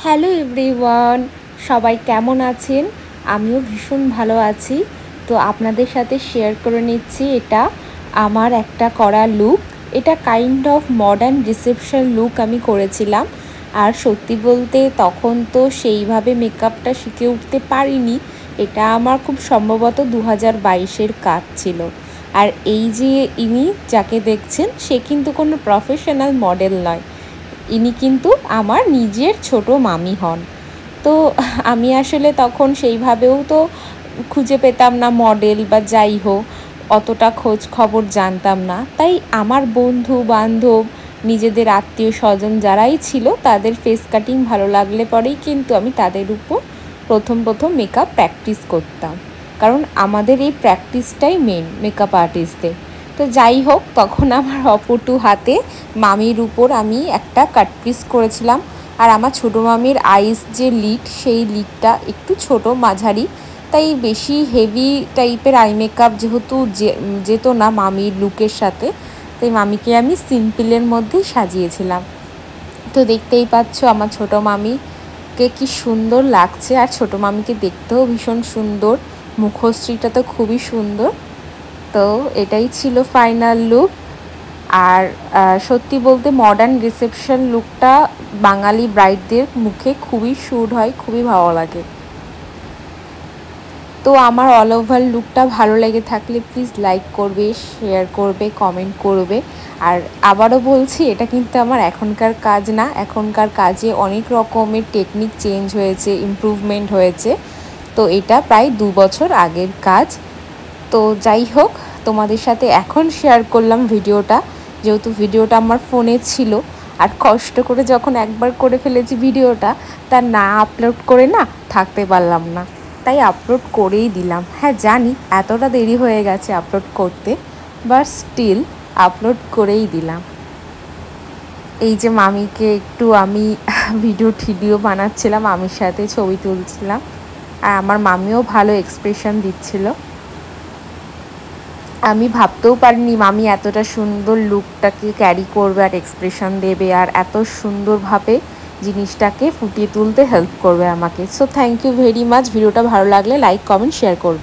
Hello everyone, সবাই কেমন আছেন? আমিও ভীষণ ভালো আছি। তো আপনাদের সাথে শেয়ার করে নিচ্ছি এটা আমার একটা করা লুক। এটা kind of modern reception look আমি করেছিলাম। আর সত্যি বলতে তখন তো সেইভাবে মেকআপটা শিখে উঠতে পারিনি। এটা আমার খুব সম্ভবত 2022-এর কাজ ছিল। আর এই যে ইনি যাকে দেখছেন, সে কিন্তু কোনো প্রফেশনাল মডেল নয়। ইনি কিন্তু আমার নিজের ছোট মামি হন। তো আমি আসলে তখন সেইভাবেও তো খুঁজে পেতাম না মডেল বা যাই হোক, অতটা খোঁজ খবর জানতাম না। তাই আমার বন্ধু বান্ধব, নিজেদের আত্মীয় স্বজন যারাই ছিল, তাদের ফেস কাটিং ভালো লাগলে পরেই কিন্তু আমি তাদের উপর প্রথম মেকআপ প্র্যাকটিস করতাম। কারণ আমাদের এই প্র্যাকটিসটাই মেন মেকআপ আর্টিস্টদের। তো যাই হোক, তখন আমার অপটু হাতে মামির উপর আমি একটা কাটপিস করেছিলাম। আর আমার ছোটো মামির আইস যে লিড, সেই লিডটা একটু ছোট মাঝারি, তাই বেশি হেভি টাইপের আই মেকআপ যেহেতু যেত না মামির লুকের সাথে, তাই মামিকে আমি সিম্পলের মধ্যেই সাজিয়েছিলাম। তো দেখতেই পাচ্ছ আমার ছোটো মামিকে কি সুন্দর লাগছে, আর ছোটো মামিকে দেখতেও ভীষণ সুন্দর, মুখশ্রীটা তো খুবই সুন্দর। তো এটাই ছিল ফাইনাল লুক। আর সত্যি বলতে মডার্ন রিসেপশন লুকটা বাঙালি ব্রাইডদের মুখে খুবই স্যুট হয়, খুবই ভালো লাগে। তো আমার অল ওভার লুকটা ভালো লেগে থাকলে প্লিজ লাইক করবে, শেয়ার করবে, কমেন্ট করবে। আর আবারও বলছি, এটা কিন্তু আমার এখনকার কাজ না। এখনকার কাজে অনেক রকমের টেকনিক চেঞ্জ হয়েছে, ইমপ্রুভমেন্ট হয়েছে। তো এটা প্রায় 2 বছর আগের কাজ। তো যাই হোক, তোমাদের সাথে এখন শেয়ার করলাম ভিডিওটা, যেহেতু ভিডিওটা আমার ফোনে ছিল। আর কষ্ট করে যখন একবার করে ফেলেছি ভিডিওটা, তা না আপলোড করে না থাকতে পারলাম না, তাই আপলোড করেই দিলাম। হ্যাঁ জানি এতটা দেরি হয়ে গেছে আপলোড করতে, বাট স্টিল আপলোড করেই দিলাম। এই যে মামিকে একটু আমি ভিডিও বানাচ্ছিলাম, মামির সাথে ছবি তুলছিলাম। আর আমার মামিও ভালো এক্সপ্রেশন দিচ্ছিল। আমি ভাবতেও পারিনি মামি এতটা সুন্দর লুকটাকে ক্যারি করবে আর এক্সপ্রেশন দেবে, আর এত সুন্দরভাবে জিনিসটাকে ফুটিয়ে তুলতে হেল্প করবে আমাকে। So thank you very much. ভিডিওটা ভালো লাগলে লাইক, কমেন্ট, শেয়ার করবে।